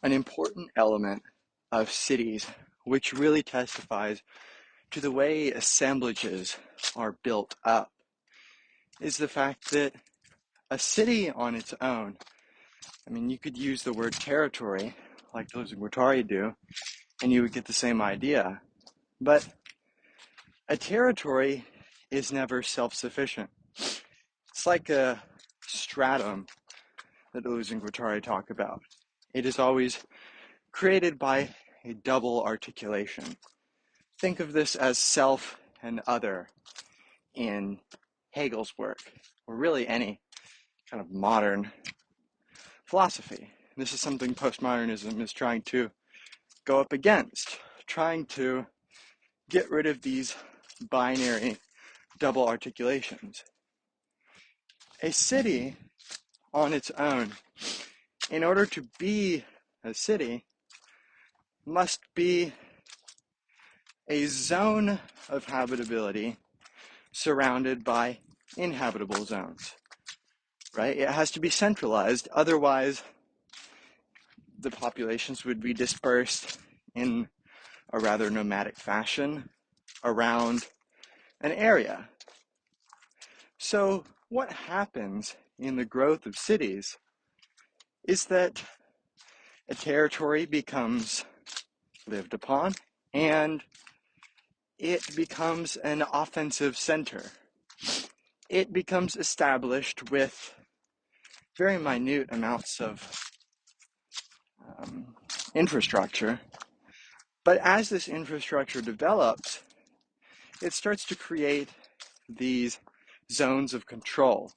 An important element of cities, which really testifies to the way assemblages are built up, is the fact that a city on its own, you could use the word territory like Deleuze and Guattari do, and you would get the same idea. But a territory is never self-sufficient. It's like a stratum that Deleuze and Guattari talk about. It is always created by a double articulation. Think of this as self and other in Hegel's work, or really any kind of modern philosophy. This is something postmodernism is trying to go up against, trying to get rid of these binary double articulations. A city on its own, in order to be a city, must be a zone of habitability surrounded by inhabitable zones, right? It has to be centralized, otherwise the populations would be dispersed in a rather nomadic fashion around an area. So what happens in the growth of cities is that a territory becomes lived upon and it becomes an offensive center. It becomes established with very minute amounts of infrastructure. But as this infrastructure develops, it starts to create these zones of control,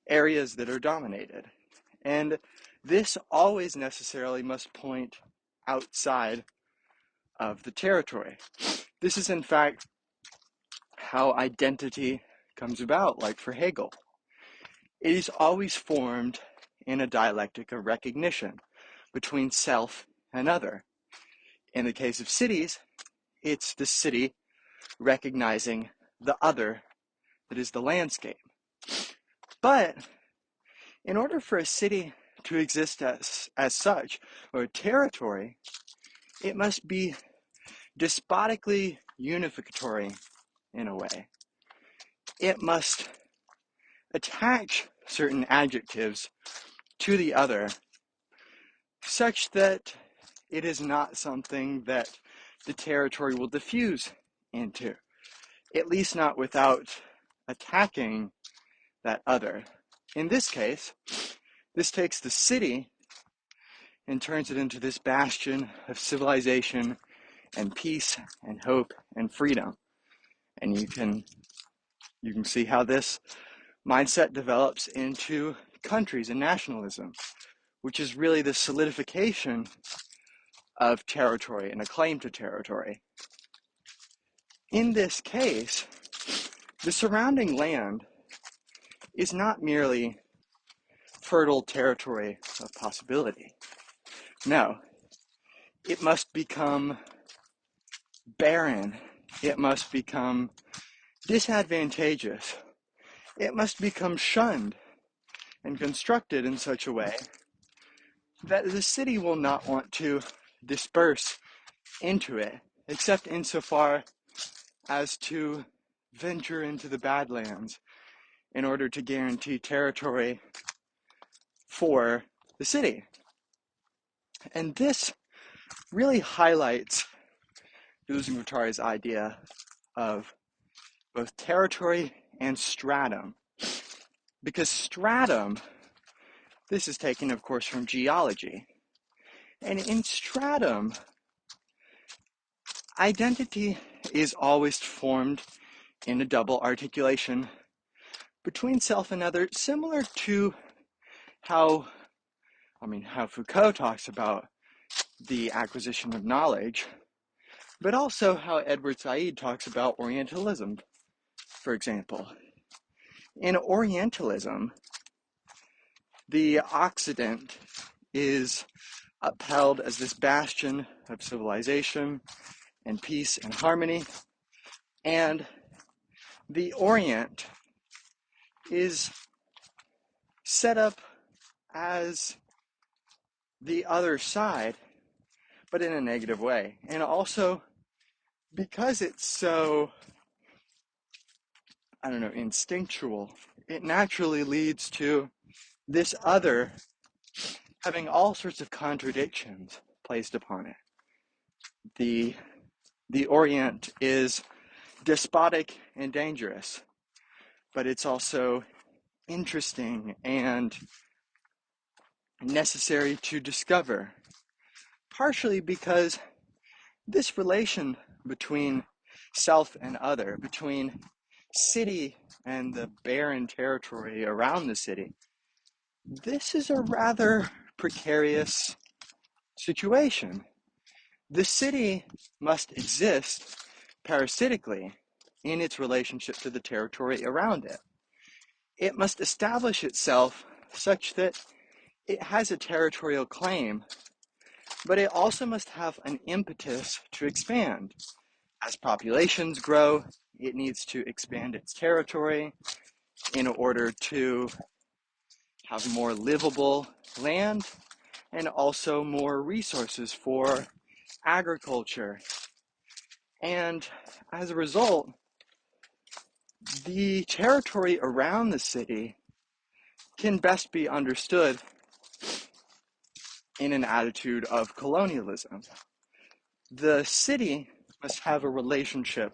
areas that are dominated. And this always necessarily must point outside of the territory. This is in fact how identity comes about, like for Hegel. It is always formed in a dialectic of recognition between self and other. In the case of cities, it's the city recognizing the other that is the landscape. But in order for a city to exist as such, or a territory, it must be despotically unificatory in a way. It must attach certain adjectives to the other such that it is not something that the territory will diffuse into, at least not without attacking that other. In this case, this takes the city and turns it into this bastion of civilization and peace and hope and freedom. And you can see how this mindset develops into countries and nationalism, which is really the solidification of territory and a claim to territory. In this case, the surrounding land is not merely fertile territory of possibility. No, it must become barren. It must become disadvantageous. It must become shunned and constructed in such a way that the city will not want to disperse into it, except insofar as to venture into the Badlands in order to guarantee territory for the city. And this really highlights Deleuze and Guattari's idea of both territory and stratum. Because stratum, this is taken, of course, from geology. And in stratum, identity is always formed in a double articulation between self and other, similar to how Foucault talks about the acquisition of knowledge, but also how Edward Said talks about Orientalism, for example. In Orientalism, the Occident is upheld as this bastion of civilization and peace and harmony, and the Orient is set up as the other side, but in a negative way. And also because it's so, I don't know, instinctual, it naturally leads to this other having all sorts of contradictions placed upon it. The Orient is despotic and dangerous, but it's also interesting and necessary to discover, partially because this relation between self and other, between city and the barren territory around the city, this is a rather precarious situation. The city must exist parasitically in its relationship to the territory around it. It must establish itself such that it has a territorial claim, but it also must have an impetus to expand. As populations grow, it needs to expand its territory in order to have more livable land and also more resources for agriculture. And as a result, the territory around the city can best be understood in an attitude of colonialism. The city must have a relationship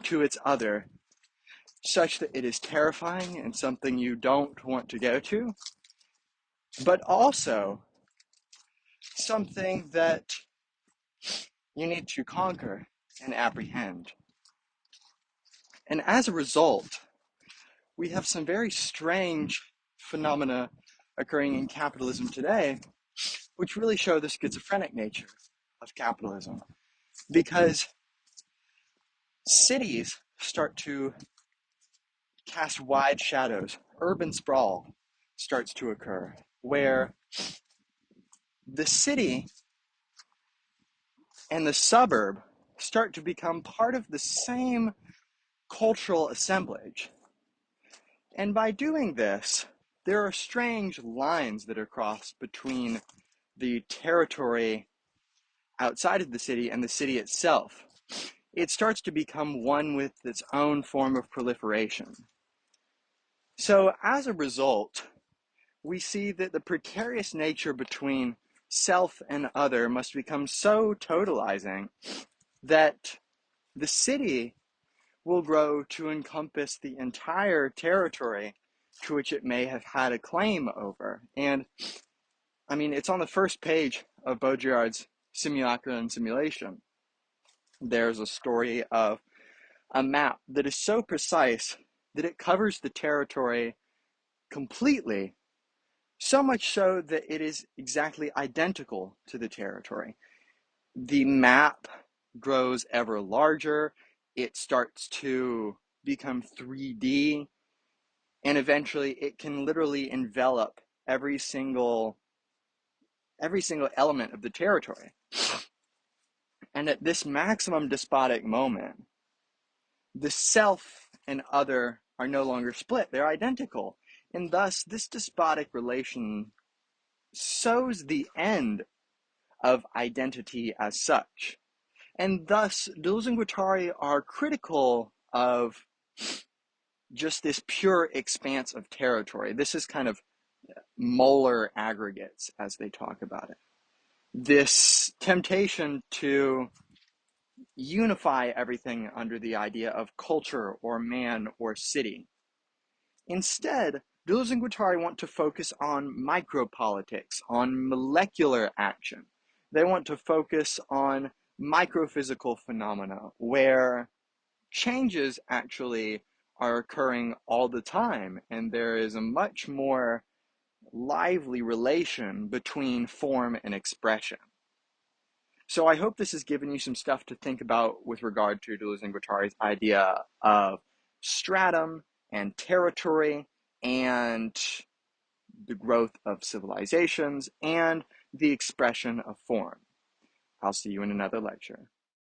to its other such that it is terrifying and something you don't want to go to, but also something that you need to conquer and apprehend. And as a result, we have some very strange phenomena occurring in capitalism today, which really show the schizophrenic nature of capitalism. Because cities start to cast wide shadows. Urban sprawl starts to occur, where the city and the suburb start to become part of the same cultural assemblage. And by doing this, there are strange lines that are crossed between the territory outside of the city and the city itself. It starts to become one with its own form of proliferation. So as a result, we see that the precarious nature between self and other must become so totalizing that the city will grow to encompass the entire territory to which it may have had a claim over. And I mean, it's on the first page of Baudrillard's Simulacra and Simulation. There's a story of a map that is so precise that it covers the territory completely, so much so that it is exactly identical to the territory. The map grows ever larger, it starts to become 3D, and eventually it can literally envelop every single element of the territory. And at this maximum despotic moment, the self and other are no longer split, they're identical. And thus, this despotic relation sows the end of identity as such. And thus, Deleuze and Guattari are critical of just this pure expanse of territory. This is kind of molar aggregates, as they talk about it. This temptation to unify everything under the idea of culture or man or city. Instead, Deleuze and Guattari want to focus on micropolitics, on molecular action. They want to focus on microphysical phenomena where changes actually are occurring all the time, and there is a much more lively relation between form and expression. So I hope this has given you some stuff to think about with regard to Deleuze and Guattari's idea of stratum and territory and the growth of civilizations and the expression of form. I'll see you in another lecture.